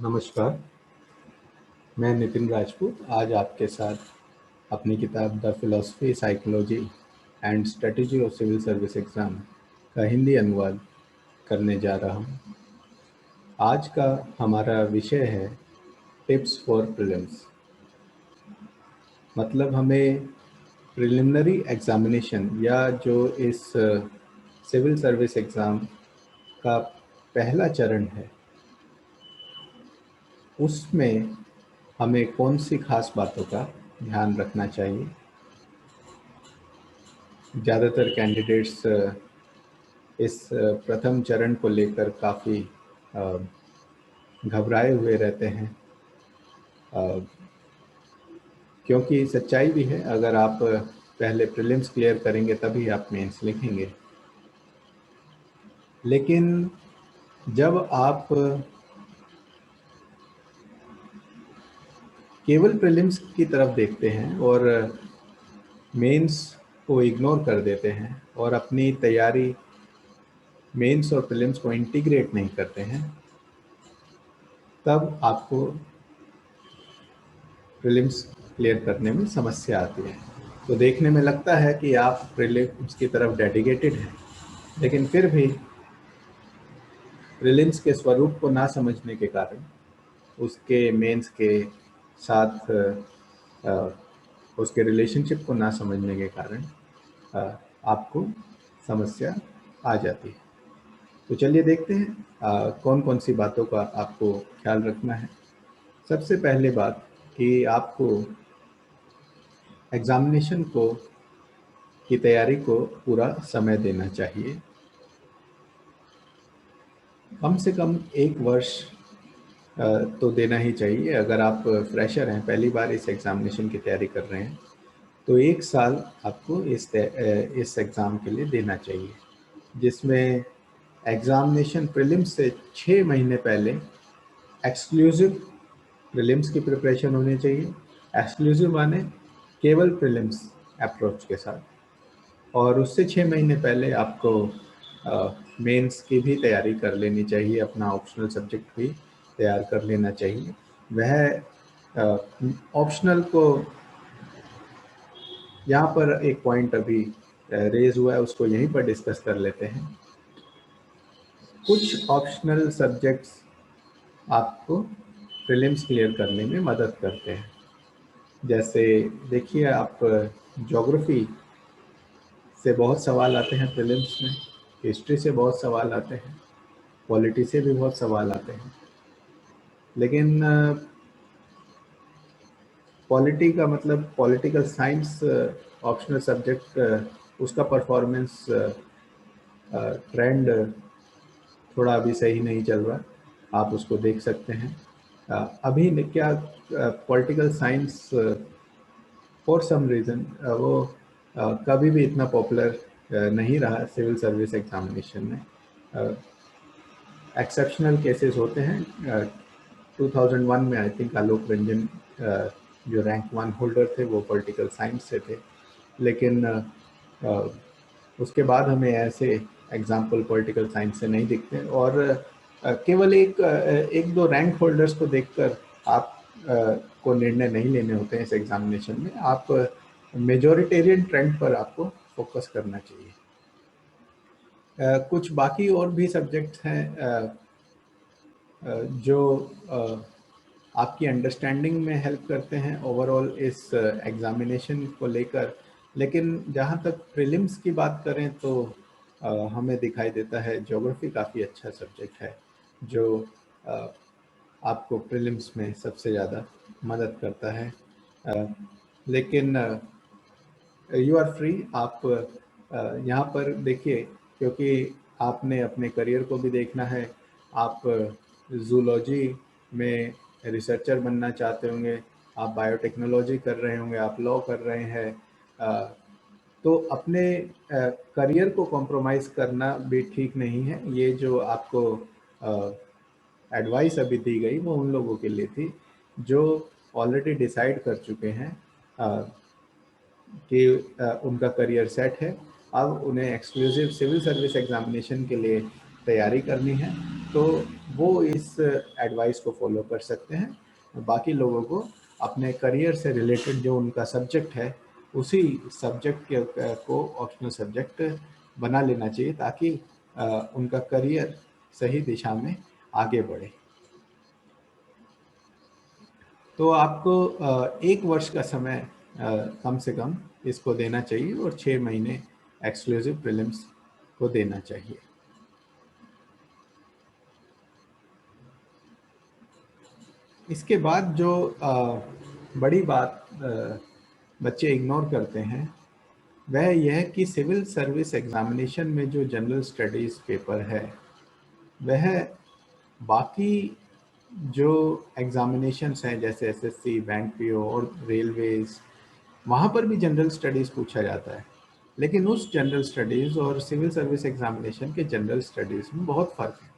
नमस्कार, मैं नितिन राजपूत आज आपके साथ अपनी किताब the philosophy, psychology and strategy of civil service exam का हिंदी अनुवाद करने जा रहा हूँ। आज का हमारा विषय है टिप्स फॉर प्रीलिम्स। मतलब हमें प्रिलिमिनरी एग्ज़ामिनेशन या जो इस सिविल सर्विस एग्ज़ाम का पहला चरण है, उसमें हमें कौन सी खास बातों का ध्यान रखना चाहिए। ज़्यादातर कैंडिडेट्स इस प्रथम चरण को लेकर काफ़ी घबराए हुए रहते हैं, क्योंकि सच्चाई भी है, अगर आप पहले प्रीलिम्स क्लियर करेंगे तभी आप मेंस लिखेंगे। लेकिन जब आप केवल प्रीलिम्स की तरफ देखते हैं और मेंस को इग्नोर कर देते हैं और अपनी तैयारी मेंस और प्रीलिम्स को इंटीग्रेट नहीं करते हैं, तब आपको प्रीलिम्स क्लियर करने में समस्या आती है। तो देखने में लगता है कि आप प्रीलिम्स की तरफ डेडिकेटेड हैं, लेकिन फिर भी प्रीलिम्स के स्वरूप को ना समझने के कारण, उसके मेंस के साथ उसके रिलेशनशिप को ना समझने के कारण आपको समस्या आ जाती है। तो चलिए देखते हैं कौन कौन सी बातों का आपको ख्याल रखना है। सबसे पहले बात कि आपको एग्जामिनेशन की तैयारी को पूरा समय देना चाहिए। कम से कम 1 वर्ष तो देना ही चाहिए। अगर आप फ्रेशर हैं, पहली बार इस एग्जामिनेशन की तैयारी कर रहे हैं, तो 1 साल आपको इस एग्ज़ाम के लिए देना चाहिए, जिसमें एग्जामिनेशन प्रीलिम्स से 6 महीने पहले एक्सक्लूसिव प्रीलिम्स की प्रिपरेशन होनी चाहिए। एक्सक्लूसिव माने केवल प्रीलिम्स अप्रोच के साथ, और उससे 6 महीने पहले आपको मेंस की भी तैयारी कर लेनी चाहिए, अपना ऑप्शनल सब्जेक्ट भी तैयार कर लेना चाहिए। वह ऑप्शनल को यहाँ पर एक पॉइंट अभी रेज हुआ है, उसको यहीं पर डिस्कस कर लेते हैं। कुछ ऑप्शनल सब्जेक्ट्स आपको प्रीलिम्स क्लियर करने में मदद करते हैं। जैसे देखिए, आप ज्योग्राफी से बहुत सवाल आते हैं प्रीलिम्स में, हिस्ट्री से बहुत सवाल आते हैं, पॉलिटी से भी बहुत सवाल आते हैं। लेकिन पॉलिटी का मतलब पॉलिटिकल साइंस ऑप्शनल सब्जेक्ट, उसका परफॉर्मेंस ट्रेंड थोड़ा अभी सही नहीं चल रहा, आप उसको देख सकते हैं। अभी क्या political science for some reason वो कभी भी इतना पॉपुलर नहीं रहा सिविल सर्विस एग्जामिनेशन में। एक्सेप्शनल केसेस होते हैं। 2001 में आई थिंक आलोक रंजन जो रैंक 1 होल्डर थे वो पॉलिटिकल साइंस से थे, लेकिन उसके बाद हमें ऐसे एग्जाम्पल पॉलिटिकल साइंस से नहीं दिखते। और केवल एक दो रैंक होल्डर्स को देखकर आप को निर्णय नहीं लेने होते हैं इस एग्जामिनेशन में। आप मेजॉरिटेरियन ट्रेंड पर आपको फोकस करना चाहिए। कुछ बाकी और भी सब्जेक्ट्स हैं जो आपकी अंडरस्टैंडिंग में हेल्प करते हैं ओवरऑल इस एग्जामिनेशन को लेकर। लेकिन जहाँ तक प्रीलिम्स की बात करें तो हमें दिखाई देता है ज्योग्राफी काफ़ी अच्छा सब्जेक्ट है, जो आपको प्रीलिम्स में सबसे ज़्यादा मदद करता है। लेकिन यू आर फ्री, आप यहाँ पर देखिए, क्योंकि आपने अपने करियर को भी देखना है। आप जूलॉजी में रिसर्चर बनना चाहते होंगे, आप बायोटेक्नोलॉजी कर रहे होंगे, आप लॉ कर रहे हैं, तो अपने करियर को कॉम्प्रोमाइज़ करना भी ठीक नहीं है। ये जो आपको एडवाइस अभी दी गई वो उन लोगों के लिए थी जो ऑलरेडी डिसाइड कर चुके हैं कि उनका करियर सेट है। अब उन्हें एक्सक्लूसिव सिविल सर्विस एग्जामिनेशन के लिए तैयारी करनी है। तो वो इस एडवाइस को फॉलो कर सकते हैं। बाकी लोगों को अपने करियर से रिलेटेड जो उनका सब्जेक्ट है उसी सब्जेक्ट के को ऑप्शनल सब्जेक्ट बना लेना चाहिए, ताकि उनका करियर सही दिशा में आगे बढ़े। तो आपको 1 वर्ष का समय कम से कम इसको देना चाहिए और 6 महीने एक्सक्लूसिव प्रीलिम्स को देना चाहिए। इसके बाद जो बड़ी बात बच्चे इग्नोर करते हैं वह यह कि सिविल सर्विस एग्जामिनेशन में जो जनरल स्टडीज़ पेपर है वह बाकी जो एग्जामिनेशंस हैं जैसे एसएससी, बैंक पीओ और रेलवेज, वहाँ पर भी जनरल स्टडीज़ पूछा जाता है। लेकिन उस जनरल स्टडीज़ और सिविल सर्विस एग्जामिनेशन के जनरल स्टडीज़ में बहुत फ़र्क है।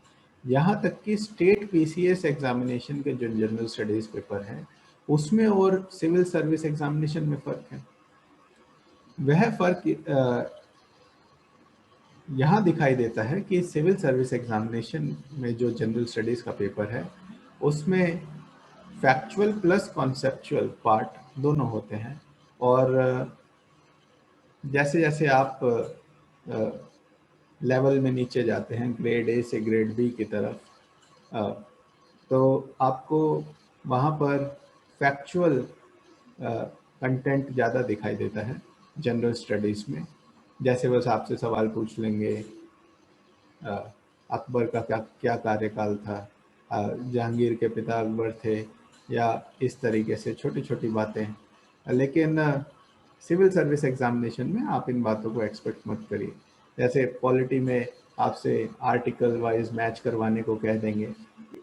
यहाँ तक कि स्टेट पीसीएस एग्जामिनेशन के जो जनरल स्टडीज़ पेपर हैं उसमें और सिविल सर्विस एग्जामिनेशन में फ़र्क है। वह फ़र्क यहाँ दिखाई देता है कि सिविल सर्विस एग्जामिनेशन में जो जनरल स्टडीज़ का पेपर है उसमें फैक्चुअल प्लस कॉन्सेप्चुअल पार्ट दोनों होते हैं। और जैसे जैसे आप लेवल में नीचे जाते हैं ग्रेड ए से ग्रेड बी की तरफ, तो आपको वहाँ पर फैक्चुअल कंटेंट ज़्यादा दिखाई देता है जनरल स्टडीज़ में। जैसे बस आपसे सवाल पूछ लेंगे अकबर का क्या क्या कार्यकाल था, जहांगीर के पिता अकबर थे, या इस तरीके से छोटी छोटी बातें। लेकिन सिविल सर्विस एग्जामिनेशन में आप इन बातों को एक्सपेक्ट मत करिए। जैसे पॉलिटी में आपसे आर्टिकल वाइज मैच करवाने को कह देंगे,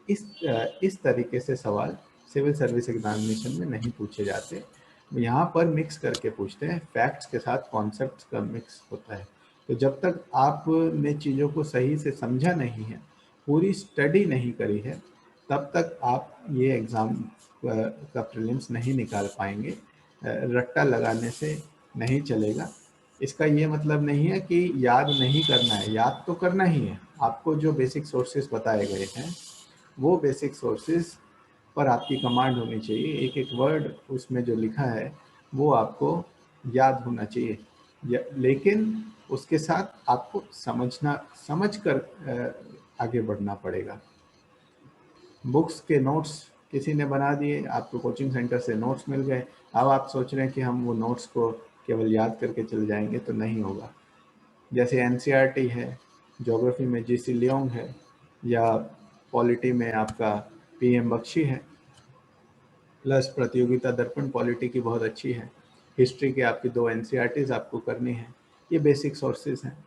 इस तरीके से सवाल सिविल सर्विस एग्जामिनेशन में नहीं पूछे जाते। यहाँ पर मिक्स करके पूछते हैं, फैक्ट्स के साथ कॉन्सेप्ट्स का मिक्स होता है। तो जब तक आपने चीज़ों को सही से समझा नहीं है, पूरी स्टडी नहीं करी है, तब तक आप ये एग्ज़ाम का प्रीलिम्स नहीं निकाल पाएंगे। रट्टा लगाने से नहीं चलेगा। इसका ये मतलब नहीं है कि याद नहीं करना है, याद तो करना ही है। आपको जो बेसिक सोर्सेज बताए गए हैं वो बेसिक सोर्सेज पर आपकी कमांड होनी चाहिए। एक एक वर्ड उसमें जो लिखा है वो आपको याद होना चाहिए, लेकिन उसके साथ आपको समझ कर आगे बढ़ना पड़ेगा। बुक्स के नोट्स किसी ने बना दिए, आपको कोचिंग सेंटर से नोट्स मिल गए, अब आप सोच रहे हैं कि हम वो नोट्स को केवल याद करके चल जाएंगे, तो नहीं होगा। जैसे एनसीईआरटी है, ज्योग्राफी में जीसी लियोंग है, या पॉलिटी में आपका पीएम बख्शी है, प्लस प्रतियोगिता दर्पण पॉलिटी की बहुत अच्छी है, हिस्ट्री के आपकी 2 एनसीईआरटीज आपको करनी है। ये बेसिक सोर्सेज हैं।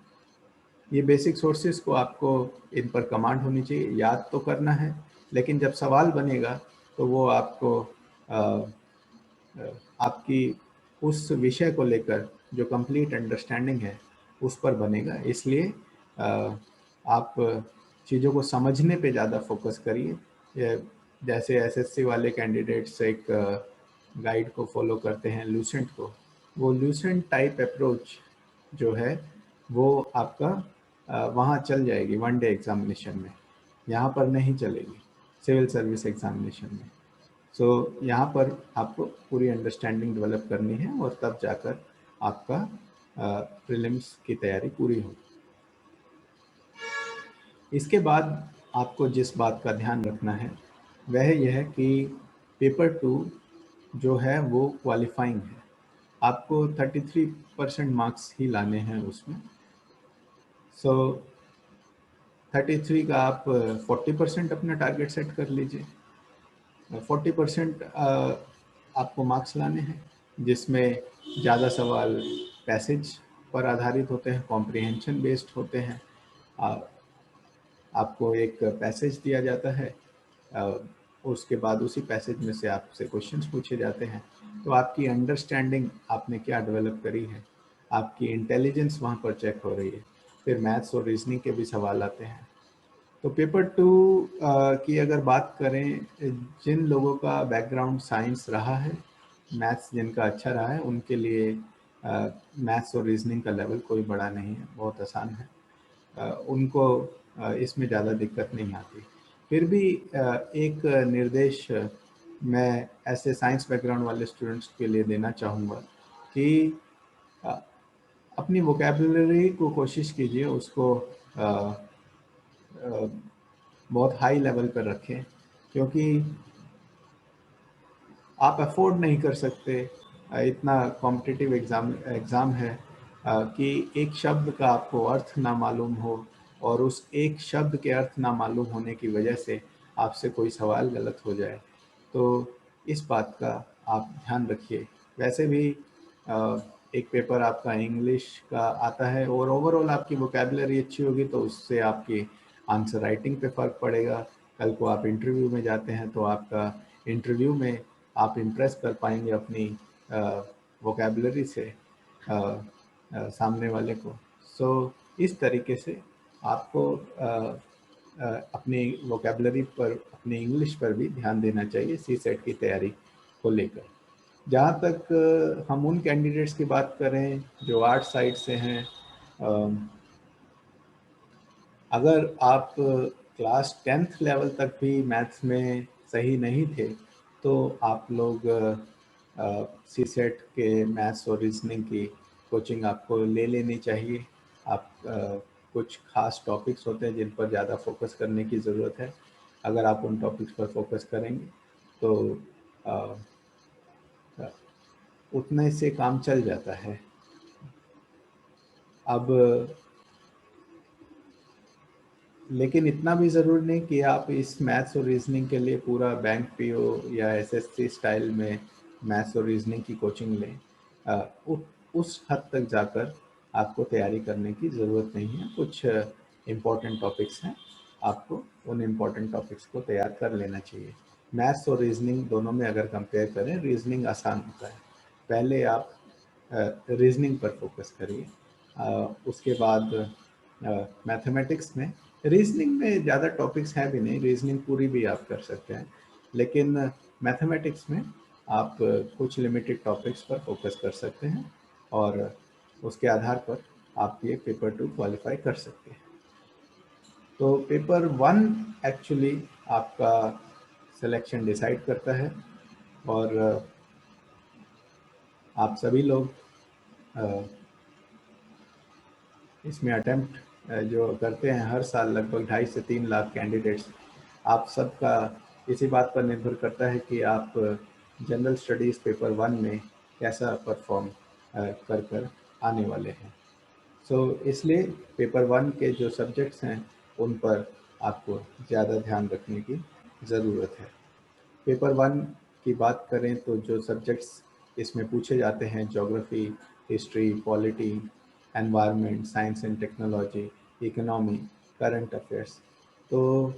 ये बेसिक सोर्सेज को आपको इन पर कमांड होनी चाहिए, याद तो करना है, लेकिन जब सवाल बनेगा तो वो आपको आपकी उस विषय को लेकर जो कंप्लीट अंडरस्टैंडिंग है उस पर बनेगा। इसलिए आप चीज़ों को समझने पे ज़्यादा फोकस करिए। जैसे एसएससी वाले कैंडिडेट्स एक गाइड को फॉलो करते हैं, लूसेंट को, वो लूसेंट टाइप अप्रोच जो है वो आपका वहाँ चल जाएगी वनडे एग्जामिनेशन में, यहाँ पर नहीं चलेगी सिविल सर्विस एग्जामिनेशन में। सो यहाँ पर आपको पूरी अंडरस्टैंडिंग डेवलप करनी है और तब जाकर आपका प्रीलिम्स की तैयारी पूरी होगी। इसके बाद आपको जिस बात का ध्यान रखना है वह यह है कि पेपर 2 जो है वो क्वालिफाइंग है। आपको 33% मार्क्स ही लाने हैं उसमें। सो 33 का आप 40% अपना टारगेट सेट कर लीजिए। 40% आपको मार्क्स लाने हैं, जिसमें ज़्यादा सवाल पैसेज पर आधारित होते हैं, कॉम्प्रिहेंशन बेस्ड होते हैं। आपको एक पैसेज दिया जाता है, उसके बाद उसी पैसेज में से आपसे क्वेश्चंस पूछे जाते हैं। तो आपकी अंडरस्टैंडिंग आपने क्या डेवलप करी है, आपकी इंटेलिजेंस वहाँ पर चेक हो रही है। फिर मैथ्स और रीजनिंग के भी सवाल आते हैं। तो पेपर 2 की अगर बात करें, जिन लोगों का बैकग्राउंड साइंस रहा है, मैथ्स जिनका अच्छा रहा है, उनके लिए मैथ्स और रीजनिंग का लेवल कोई बड़ा नहीं है, बहुत आसान है। उनको इसमें ज़्यादा दिक्कत नहीं आती। फिर भी एक निर्देश मैं ऐसे साइंस बैकग्राउंड वाले स्टूडेंट्स के लिए देना चाहूँगा कि अ, अपनी वोकेबलरी को कोशिश कीजिए उसको बहुत हाई लेवल पर रखें, क्योंकि आप अफोर्ड नहीं कर सकते इतना कॉम्पिटिटिव एग्ज़ाम है कि एक शब्द का आपको अर्थ ना मालूम हो और उस एक शब्द के अर्थ ना मालूम होने की वजह से आपसे कोई सवाल गलत हो जाए। तो इस बात का आप ध्यान रखिए। वैसे भी अ, एक पेपर आपका इंग्लिश का आता है और ओवरऑल आपकी वोकेबलरी अच्छी होगी तो उससे आपकी आंसर राइटिंग पे फ़र्क पड़ेगा। कल को आप इंटरव्यू में जाते हैं तो आपका इंटरव्यू में आप इम्प्रेस कर पाएंगे अपनी वोकेबलरी से सामने वाले को। सो इस तरीके से आपको अपनी वोकेबलरी पर, अपनी इंग्लिश पर भी ध्यान देना चाहिए सी सेट की तैयारी को लेकर। जहाँ तक हम उन कैंडिडेट्स की बात करें जो आर्ट साइड से हैं, अगर आप क्लास 10th लेवल तक भी मैथ्स में सही नहीं थे तो आप लोग सी सेट के मैथ्स और रीजनिंग की कोचिंग आपको ले लेनी चाहिए। आप कुछ खास टॉपिक्स होते हैं जिन पर ज़्यादा फोकस करने की ज़रूरत है। अगर आप उन टॉपिक्स पर फोकस करेंगे तो अ, उतने से काम चल जाता है। अब लेकिन इतना भी ज़रूरी नहीं कि आप इस मैथ्स और रीजनिंग के लिए पूरा बैंक पीओ या एसएससी स्टाइल में मैथ्स और रीजनिंग की कोचिंग लें। उस हद तक जाकर आपको तैयारी करने की ज़रूरत नहीं है। कुछ इम्पोर्टेंट टॉपिक्स हैं, आपको उन इम्पोर्टेंट टॉपिक्स को तैयार कर लेना चाहिए। मैथ्स और रीजनिंग दोनों में अगर कंपेयर करें, रीजनिंग आसान होता है। पहले आप रीजनिंग पर फोकस करिए, उसके बाद मैथमेटिक्स में, रीजनिंग में ज़्यादा टॉपिक्स हैं भी नहीं, रीजनिंग पूरी भी आप कर सकते हैं, लेकिन मैथमेटिक्स में आप कुछ लिमिटेड टॉपिक्स पर फोकस कर सकते हैं और उसके आधार पर आप ये पेपर 2 क्वालिफाई कर सकते हैं। तो पेपर 1 एक्चुअली आपका सिलेक्शन डिसाइड करता है और आप सभी लोग इसमें अटेम्प्ट जो करते हैं हर साल, लगभग 2.5 से 3 लाख कैंडिडेट्स, आप सबका इसी बात पर निर्भर करता है कि आप जनरल स्टडीज़ पेपर 1 में कैसा परफॉर्म कर कर आने वाले हैं। सो इसलिए पेपर 1 के जो सब्जेक्ट्स हैं उन पर आपको ज़्यादा ध्यान रखने की ज़रूरत है। पेपर 1 की बात करें तो जो सब्जेक्ट्स इसमें पूछे जाते हैं, geography, history, polity, environment, science and technology, economy, current affairs. तो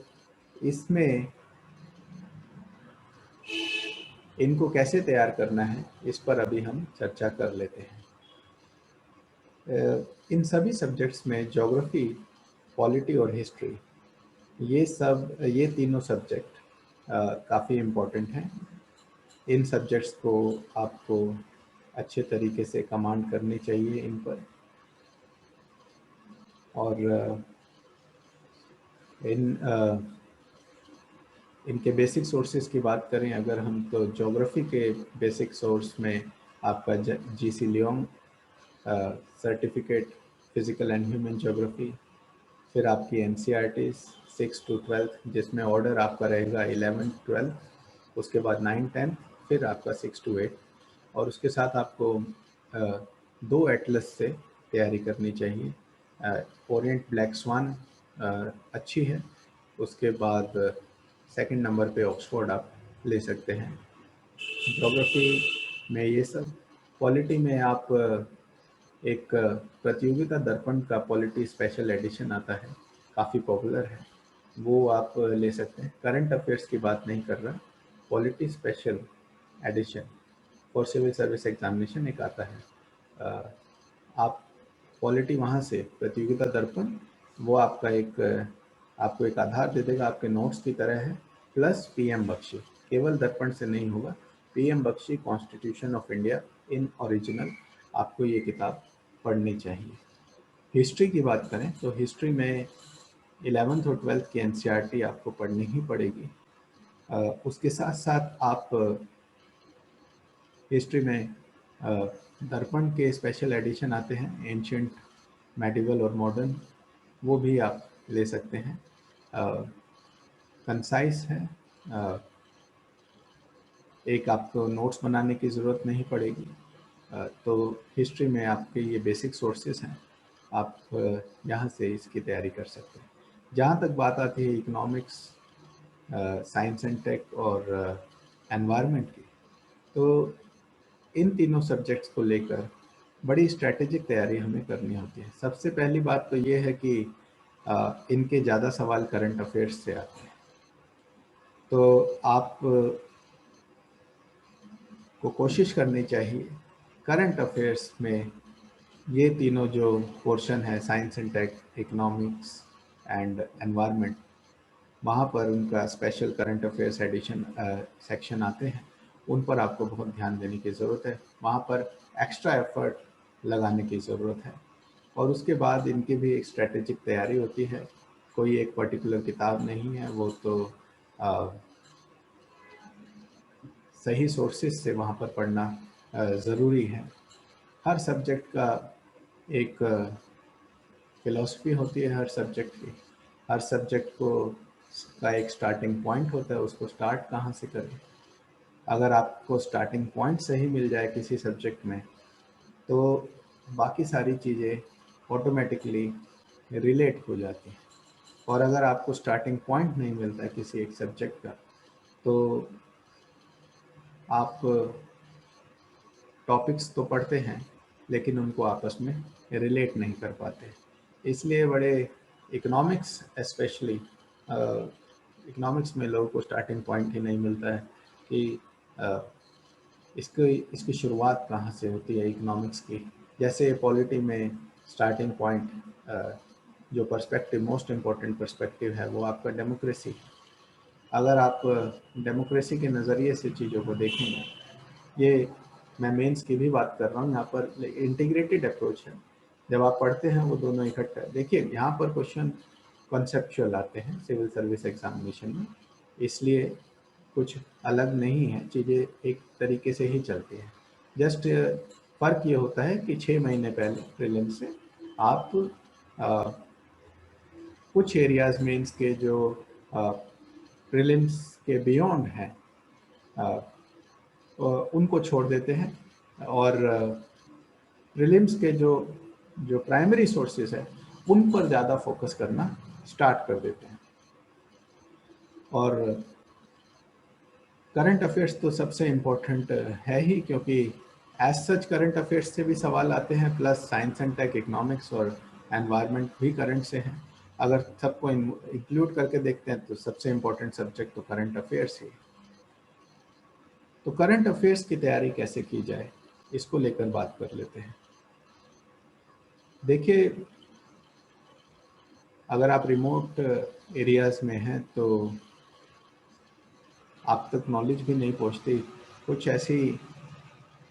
इसमें इनको कैसे तैयार करना है इस पर अभी हम चर्चा कर लेते हैं। इन सभी सब्जेक्ट्स में ज्योग्राफी, पॉलिटी और हिस्ट्री, ये तीनों सब्जेक्ट काफ़ी इम्पोर्टेंट हैं। इन सब्जेक्ट्स को आपको अच्छे तरीके से कमांड करनी चाहिए इन पर। और इनके बेसिक सोर्सेज की बात करें अगर हम, तो ज्योग्राफी के बेसिक सोर्स में आपका GC Leong certificate physical and human geography, फिर आपकी एनसीईआरटी 6 to 12 जिसमें ऑर्डर आपका रहेगा 11th 12th, उसके बाद 9th 10th, फिर आपका 6 to 8, और उसके साथ आपको दो एटलस से तैयारी करनी चाहिए। ओरिएंट ब्लैक स्वान अच्छी है, उसके बाद सेकंड नंबर पे ऑक्सफोर्ड आप ले सकते हैं। ज्योग्राफी में ये सब। पॉलिटी में आप एक प्रतियोगिता दर्पण का पॉलिटी स्पेशल एडिशन आता है, काफ़ी पॉपुलर है, वो आप ले सकते हैं। करंट अफेयर्स की बात नहीं कर रहा, polity special edition for civil service examination एक आता है। आप पॉलिटी वहाँ से, प्रतियोगिता दर्पण, वो आपका एक आपको एक आधार दे देगा, आपके नोट्स की तरह है, प्लस पीएम बख्शी, केवल दर्पण से नहीं होगा, P M Bakshi constitution of India in original, आपको ये किताब पढ़नी चाहिए। हिस्ट्री की बात करें तो हिस्ट्री में 11th और 12th की एनसीईआरटी आपको पढ़नी ही पड़ेगी। उसके साथ साथ आप हिस्ट्री में दर्पण के स्पेशल एडिशन आते हैं, एंशियंट, मेडिवल और मॉडर्न, वो भी आप ले सकते हैं। कंसाइज है, एक आपको नोट्स बनाने की ज़रूरत नहीं पड़ेगी। तो हिस्ट्री में आपके ये बेसिक सोर्सेस हैं, आप यहाँ से इसकी तैयारी कर सकते हैं। जहाँ तक बात आती है इकोनॉमिक्स, साइंस एंड टेक और एनवायरनमेंट की, तो इन तीनों सब्जेक्ट्स को लेकर बड़ी स्ट्रैटेजिक तैयारी हमें करनी होती है। सबसे पहली बात तो ये है कि इनके ज़्यादा सवाल करंट अफेयर्स से आते हैं, तो आप को कोशिश करनी चाहिए करंट अफेयर्स में ये तीनों जो पोर्शन है, science and tech, economics and environment, वहाँ पर उनका special current affairs edition section आते हैं, उन पर आपको बहुत ध्यान देने की ज़रूरत है। वहाँ पर एक्स्ट्रा एफर्ट लगाने की ज़रूरत है। और उसके बाद इनकी भी एक स्ट्रेटेजिक तैयारी होती है। कोई एक पर्टिकुलर किताब नहीं है, वो तो सही सोर्सेज से वहाँ पर पढ़ना ज़रूरी है। हर सब्जेक्ट का एक फिलॉसफी होती है, हर सब्जेक्ट की, हर सब्जेक्ट को का एक स्टार्टिंग पॉइंट होता है, उसको स्टार्ट कहाँ से करें। अगर आपको स्टार्टिंग पॉइंट सही मिल जाए किसी सब्जेक्ट में, तो बाकी सारी चीज़ें ऑटोमेटिकली रिलेट हो जाती हैं। और अगर आपको स्टार्टिंग पॉइंट नहीं मिलता है किसी एक सब्जेक्ट का, तो आप टॉपिक्स तो पढ़ते हैं लेकिन उनको आपस में रिलेट नहीं कर पाते। इसलिए बड़े इकोनॉमिक्स स्पेशली इकोनॉमिक्स में लोगों को स्टार्टिंग पॉइंट ही नहीं मिलता है कि इसकी शुरुआत कहाँ से होती है इकोनॉमिक्स की। जैसे पॉलिटी में स्टार्टिंग पॉइंट, जो पर्सपेक्टिव मोस्ट इम्पॉर्टेंट पर्सपेक्टिव है, वो आपका डेमोक्रेसी। अगर आप डेमोक्रेसी के नज़रिए से चीज़ों को देखेंगे, ये मैं मेंस की भी बात कर रहा हूँ, यहाँ पर इंटीग्रेटेड अप्रोच है। जब आप पढ़ते हैं वो दोनों इकट्ठा, देखिए यहाँ पर क्वेश्चन कॉन्सेप्चुअल आते हैं सिविल सर्विस एग्जामिनेशन में, इसलिए कुछ अलग नहीं है, चीज़ें एक तरीके से ही चलती हैं। जस्ट फ़र्क ये होता है कि 6 महीने पहले प्रीलिम्स से आप कुछ एरियाज में इसके जो प्रीलिम्स के बियॉन्ड हैं उनको छोड़ देते हैं और प्रीलिम्स के जो जो प्राइमरी सोर्सेज है उन पर ज़्यादा फोकस करना स्टार्ट कर देते हैं। और करंट अफेयर्स तो सबसे इम्पोर्टेंट है ही, क्योंकि एज सच करंट अफेयर्स से भी सवाल आते हैं, plus science and tech, economics और एनवायरनमेंट भी करंट से हैं। अगर सबको इंक्लूड करके देखते हैं तो सबसे इम्पोर्टेंट सब्जेक्ट तो करंट अफेयर्स ही। तो करंट अफेयर्स की तैयारी कैसे की जाए, इसको लेकर बात कर लेते हैं। देखिए, अगर आप रिमोट एरियाज़ में हैं तो आप तक नॉलेज भी नहीं पहुंचती। कुछ ऐसी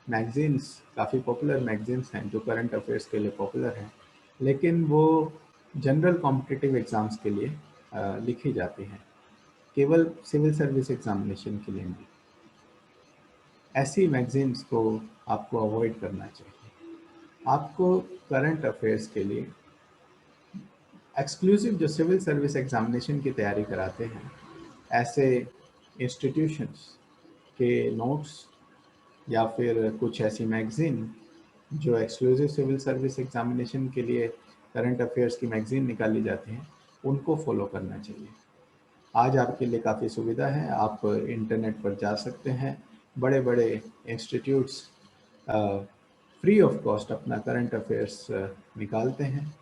मैगज़ीन्स, काफ़ी पॉपुलर मैगज़ीन्स हैं जो करंट अफेयर्स के लिए पॉपुलर हैं, लेकिन वो जनरल कॉम्पिटिटिव एग्ज़ाम्स के लिए लिखी जाती हैं, केवल सिविल सर्विस एग्ज़ामिनेशन के लिए नहीं। ऐसी मैगज़ीन्स को आपको अवॉइड करना चाहिए। आपको करंट अफेयर्स के लिए एक्सक्लूसिव जो सिविल सर्विस एग्ज़ामिनेशन की तैयारी कराते हैं, ऐसे इंस्टीट्यूशंस के नोट्स या फिर कुछ ऐसी मैगज़ीन जो एक्सक्लूसिव सिविल सर्विस एग्ज़ामिनेशन के लिए करंट अफेयर्स की मैगज़ीन निकाली जाती हैं, उनको फॉलो करना चाहिए। आज आपके लिए काफ़ी सुविधा है, आप इंटरनेट पर जा सकते हैं, बड़े बड़े इंस्टीट्यूट्स फ्री ऑफ कॉस्ट अपना करंट अफेयर्स निकालते हैं।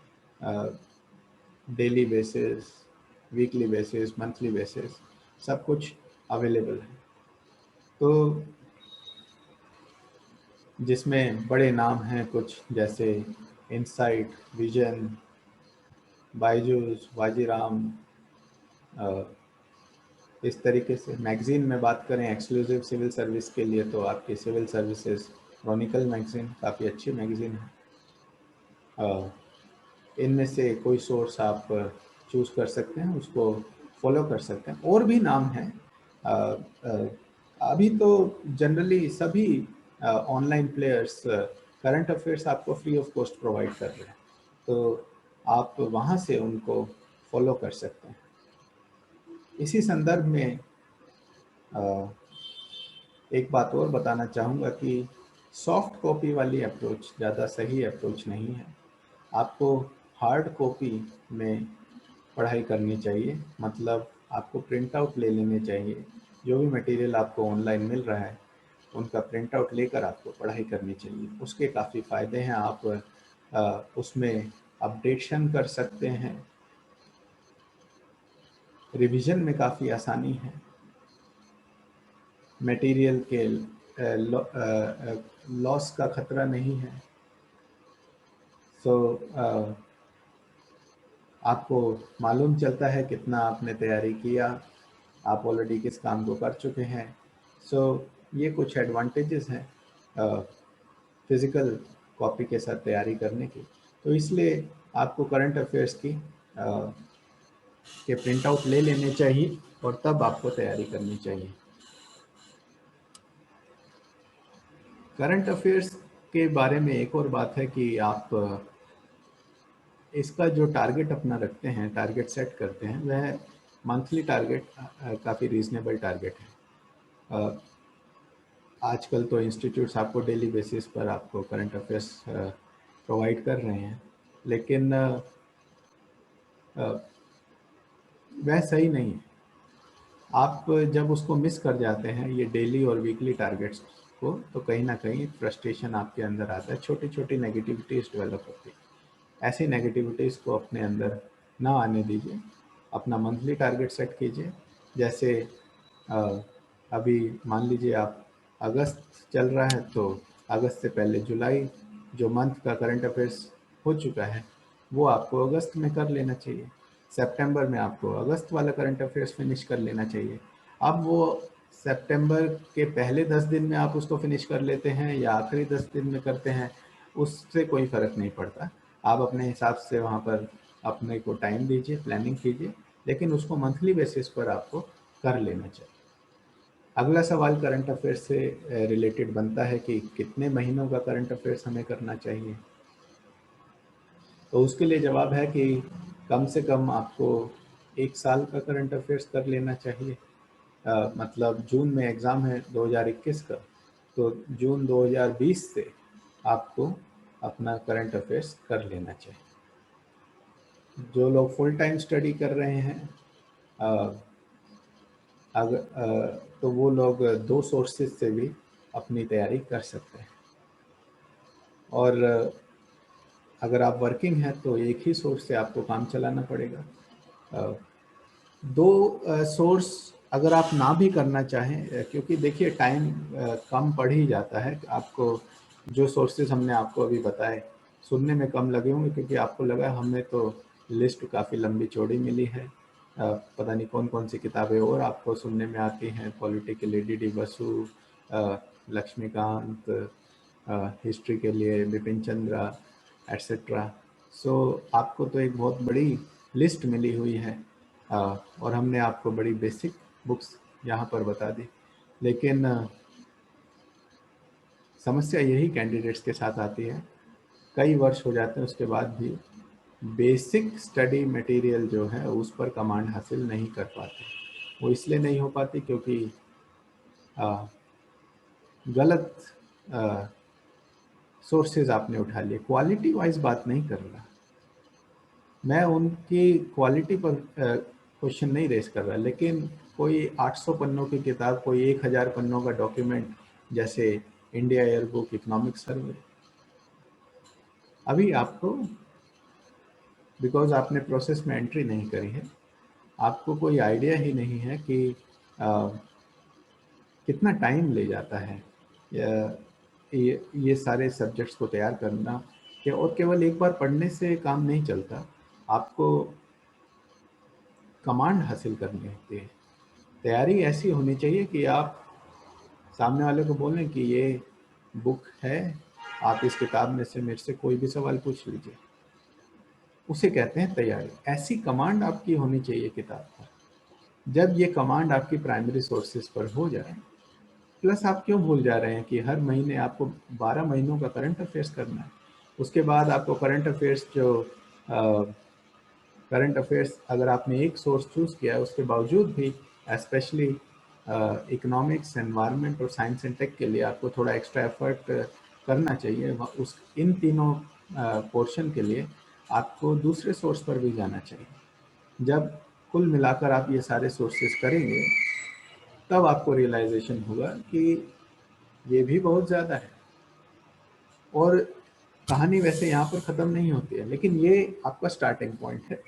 Daily basis, weekly basis, monthly basis, सब कुछ अवेलेबल है। तो जिसमें बड़े नाम हैं कुछ, जैसे इनसाइट, विजन, बायजूस, वाजीराम, इस तरीके से। मैगज़ीन में बात करें एक्सक्लूसिव सिविल सर्विस के लिए तो आपकी सिविल सर्विसेज क्रॉनिकल मैगज़ीन काफ़ी अच्छी मैगज़ीन है। इनमें से कोई सोर्स आप चूज़ कर सकते हैं, उसको फॉलो कर सकते हैं। और भी नाम हैं। अभी तो जनरली सभी ऑनलाइन प्लेयर्स करंट अफेयर्स आपको फ्री ऑफ कॉस्ट प्रोवाइड कर रहे हैं, तो आप वहाँ से उनको फॉलो कर सकते हैं। इसी संदर्भ में एक बात और बताना चाहूँगा कि सॉफ्ट कॉपी वाली अप्रोच ज़्यादा सही अप्रोच नहीं है। आपको हार्ड कॉपी में पढ़ाई करनी चाहिए, मतलब आपको प्रिंट आउट ले लेने चाहिए। जो भी मटेरियल आपको ऑनलाइन मिल रहा है उनका प्रिंट आउट लेकर आपको पढ़ाई करनी चाहिए। उसके काफ़ी फ़ायदे हैं। आप उसमें अपडेशन कर सकते हैं, रिवीजन में काफ़ी आसानी है, मटेरियल के लॉस का खतरा नहीं है। सो आपको मालूम चलता है कितना आपने तैयारी किया, आप ऑलरेडी किस काम को कर चुके हैं। सो ये कुछ एडवांटेजेस हैं फिज़िकल कॉपी के साथ तैयारी करने की। तो इसलिए आपको करंट अफेयर्स की के प्रिंट आउट ले लेने चाहिए और तब आपको तैयारी करनी चाहिए। करंट अफेयर्स के बारे में एक और बात है कि आप इसका जो टारगेट अपना रखते हैं, टारगेट सेट करते हैं, वह मंथली टारगेट काफ़ी रीजनेबल टारगेट है। आजकल तो इंस्टीट्यूट्स आपको डेली बेसिस पर आपको करंट अफेयर्स प्रोवाइड कर रहे हैं, लेकिन वह सही नहीं है। आप जब उसको मिस कर जाते हैं ये डेली और वीकली टारगेट्स को, तो कहीं ना कहीं फ्रस्ट्रेशन आपके अंदर आता है, छोटी छोटी नेगेटिविटीज़ डेवलप होती है। ऐसी नेगेटिविटीज़ को अपने अंदर ना आने दीजिए। अपना मंथली टारगेट सेट कीजिए। जैसे अभी मान लीजिए आप अगस्त चल रहा है, तो अगस्त से पहले जुलाई जो मंथ का करंट अफेयर्स हो चुका है वो आपको अगस्त में कर लेना चाहिए। सितंबर में आपको अगस्त वाला करंट अफेयर्स फिनिश कर लेना चाहिए। अब वो सितंबर के पहले 10 दिन में आप उसको फिनिश कर लेते हैं या आखिरी 10 दिन में करते हैं, उससे कोई फ़र्क नहीं पड़ता। आप अपने हिसाब से वहाँ पर अपने को टाइम दीजिए, प्लानिंग कीजिए, लेकिन उसको मंथली बेसिस पर आपको कर लेना चाहिए। अगला सवाल करंट अफेयर्स से रिलेटेड बनता है कि कितने महीनों का करंट अफेयर्स हमें करना चाहिए। तो उसके लिए जवाब है कि कम से कम आपको 1 साल का करंट अफेयर्स कर लेना चाहिए। मतलब जून में एग्ज़ाम है 2021 का, तो जून 2020 से आपको अपना करंट अफेयर्स कर लेना चाहिए। जो लोग फुल टाइम स्टडी कर रहे हैं, तो वो लोग 2 सोर्सेज से भी अपनी तैयारी कर सकते हैं। और अगर आप वर्किंग हैं तो एक ही सोर्स से आपको काम चलाना पड़ेगा। 2 सोर्स अगर आप ना भी करना चाहें, क्योंकि देखिए टाइम कम पड़ ही जाता है। आपको जो सोर्सेज हमने आपको अभी बताए सुनने में कम लगे होंगे, क्योंकि आपको लगा हमें तो लिस्ट काफ़ी लंबी चौड़ी मिली है। पता नहीं कौन कौन सी किताबें और आपको सुनने में आती हैं, political D Basu, Laxmikanth, history के लिए बिपिन चंद्रा, एट्सेट्रा। सो आपको तो एक बहुत बड़ी लिस्ट मिली हुई है, और हमने आपको बड़ी बेसिक बुक्स यहाँ पर बता दी। लेकिन समस्या यही कैंडिडेट्स के साथ आती है, कई वर्ष हो जाते हैं उसके बाद भी बेसिक स्टडी मटेरियल जो है उस पर कमांड हासिल नहीं कर पाते। वो इसलिए नहीं हो पाती क्योंकि गलत सोर्सेज आपने उठा लिए। क्वालिटी वाइज बात नहीं कर रहा मैं, उनकी क्वालिटी पर क्वेश्चन नहीं रेस कर रहा, लेकिन कोई 800 पन्नों की किताब, कोई 1000 पन्नों का डॉक्यूमेंट, जैसे India air book, economic survey, अभी आपको, बिकॉज आपने प्रोसेस में एंट्री नहीं करी है, आपको कोई आइडिया ही नहीं है कि कितना टाइम ले जाता है ये सारे सब्जेक्ट्स को तैयार करना। और केवल एक बार पढ़ने से काम नहीं चलता, आपको कमांड हासिल करनी होती है। तैयारी ऐसी होनी चाहिए कि आप सामने वाले को बोलें कि ये बुक है, आप इस किताब में से मेरे से कोई भी सवाल पूछ लीजिए। उसे कहते हैं तैयारी। ऐसी कमांड आपकी होनी चाहिए किताब पर। जब ये कमांड आपकी प्राइमरी सोर्सेज पर हो जाए, प्लस आप क्यों भूल जा रहे हैं कि हर महीने आपको 12 महीनों का करंट अफेयर्स करना है। उसके बाद आपको करंट अफेयर्स जो करंट अफेयर्स अगर आपने एक सोर्स चूज़ किया है, उसके बावजूद भी स्पेशली इकोनॉमिक्स, एनवायरनमेंट और साइंस एंड टेक के लिए आपको थोड़ा एक्स्ट्रा एफर्ट करना चाहिए। उस इन तीनों पोर्शन के लिए आपको दूसरे सोर्स पर भी जाना चाहिए। जब कुल मिलाकर आप ये सारे सोर्सेज करेंगे, तब आपको रियलाइजेशन होगा कि ये भी बहुत ज़्यादा है। और कहानी वैसे यहाँ पर ख़त्म नहीं होती है, लेकिन ये आपका स्टार्टिंग पॉइंट है।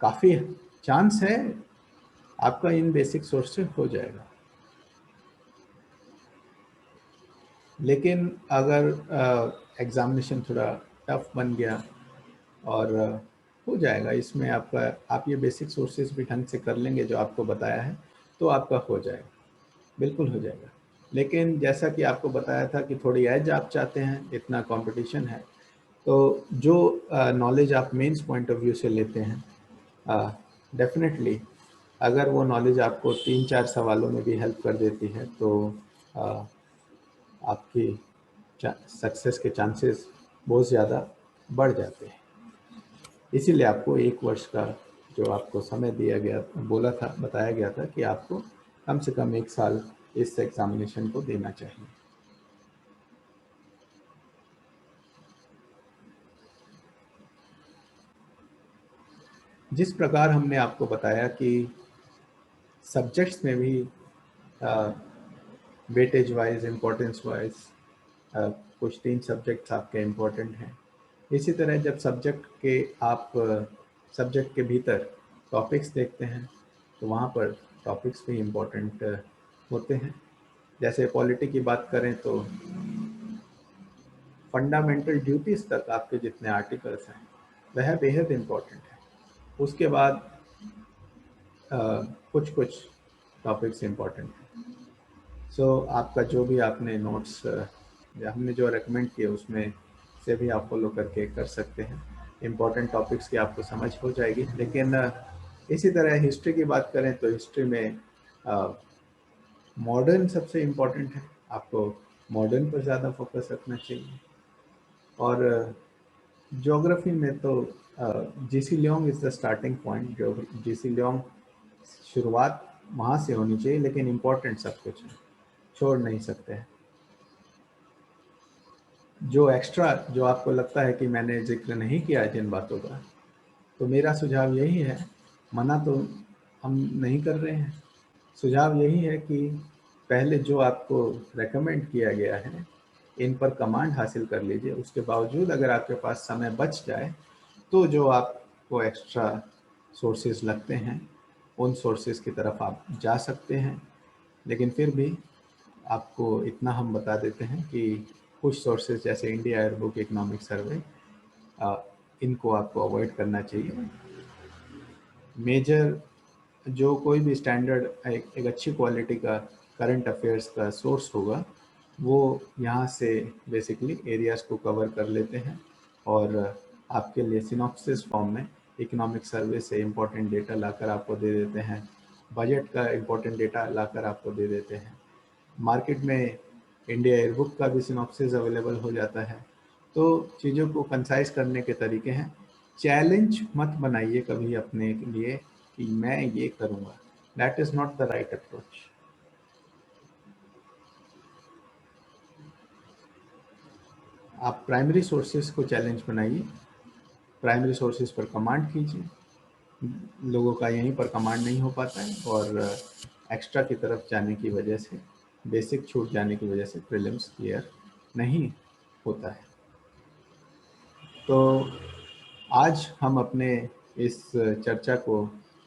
काफ़ी चांस है आपका इन बेसिक सोर्स से हो जाएगा। लेकिन अगर एग्ज़ामिनेशन थोड़ा टफ बन गया और हो जाएगा इसमें आपका, आप ये बेसिक सोर्सेज भी ढंग से कर लेंगे जो आपको बताया है, तो आपका हो जाएगा, बिल्कुल हो जाएगा। लेकिन जैसा कि आपको बताया था कि थोड़ी एज आप चाहते हैं, इतना कंपटीशन है, तो जो नॉलेज आप मेंस पॉइंट ऑफ व्यू से लेते हैं, डेफिनेटली अगर वो नॉलेज आपको 3-4 सवालों में भी हेल्प कर देती है, तो आ, आपकी सक्सेस के चांसेस बहुत ज़्यादा बढ़ जाते हैं। इसीलिए आपको 1 वर्ष का जो आपको समय दिया गया, बोला था, बताया गया था कि आपको कम से कम 1 साल इस एग्ज़ामिनेशन को देना चाहिए। जिस प्रकार हमने आपको बताया कि सब्जेक्ट्स में भी वेटेज वाइज, इम्पोर्टेंस वाइज कुछ 3 सब्जेक्ट्स आपके इम्पोर्टेंट हैं। इसी तरह जब सब्जेक्ट के आप सब्जेक्ट के भीतर टॉपिक्स देखते हैं, तो वहाँ पर टॉपिक्स भी इम्पोर्टेंट होते हैं। जैसे पॉलिटी की बात करें तो फंडामेंटल ड्यूटीज़ तक आपके जितने आर्टिकल्स हैं, वह बेहद इम्पोर्टेंट है। उसके बाद कुछ कुछ टॉपिक्स इम्पोर्टेंट हैं। सो आपका जो भी आपने नोट्स हमने जो रेकमेंड किए, उसमें से भी आप फॉलो करके कर सकते हैं। इम्पोर्टेंट टॉपिक्स की आपको समझ हो जाएगी। लेकिन इसी तरह हिस्ट्री की बात करें तो हिस्ट्री में मॉडर्न सबसे इम्पोर्टेंट है। आपको मॉडर्न पर ज़्यादा फोकस रखना चाहिए। और ज्योग्राफी में तो GC Leong is the starting point. जो जीसी लियोंग, शुरुआत वहाँ से होनी चाहिए, लेकिन इम्पोर्टेंट सब कुछ है, छोड़ नहीं सकते हैं। जो एक्स्ट्रा जो आपको लगता है कि मैंने जिक्र नहीं किया है जिन बातों का, तो मेरा सुझाव यही है, मना तो हम नहीं कर रहे हैं, सुझाव यही है कि पहले जो आपको रेकमेंड किया गया है, इन पर कमांड हासिल कर लीजिए। उसके बावजूद अगर आपके पास समय बच जाए, तो जो आपको एक्स्ट्रा सोर्सेज लगते हैं, उन सोर्सेज की तरफ आप जा सकते हैं। लेकिन फिर भी आपको इतना हम बता देते हैं कि कुछ सोर्सेज जैसे इंडिया एयरबुक, इकोनॉमिक सर्वे, इनको आपको अवॉइड करना चाहिए। मेजर जो कोई भी स्टैंडर्ड एक अच्छी क्वालिटी का करंट अफेयर्स का सोर्स होगा, वो यहाँ से बेसिकली एरियाज़ को कवर कर लेते हैं और आपके लिए सिनॉप्सिस फॉर्म में इकोनॉमिक सर्वे से इम्पोर्टेंट डेटा लाकर आपको दे देते हैं, बजट का इम्पोर्टेंट डेटा लाकर आपको दे देते हैं। मार्केट में इंडिया एयरबुक का भी सिनॉप्सिस अवेलेबल हो जाता है। तो चीज़ों को कंसाइज करने के तरीके हैं। चैलेंज मत बनाइए कभी अपने लिए कि मैं ये करूँगा, that is not the right approach. आप प्राइमरी सोर्सेज को चैलेंज बनाइए, प्राइमरी सोर्सेज पर कमांड कीजिए। लोगों का यहीं पर कमांड नहीं हो पाता है और एक्स्ट्रा की तरफ जाने की वजह से, बेसिक छूट जाने की वजह से प्रीलिम्स क्लियर नहीं होता है। तो आज हम अपने इस चर्चा को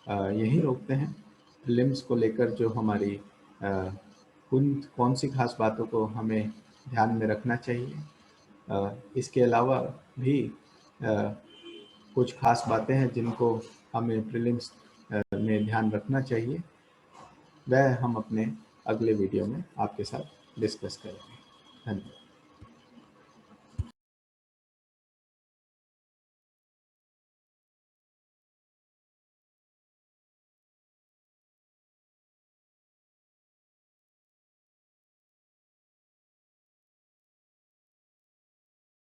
यहीं रोकते हैं। प्रीलिम्स को लेकर जो हमारी कौन सी खास बातों को हमें ध्यान में रखना चाहिए, इसके अलावा भी कुछ खास बातें हैं जिनको हमें प्रीलिम्स में ध्यान रखना चाहिए, वह हम अपने अगले वीडियो में आपके साथ डिस्कस करेंगे। धन्यवाद।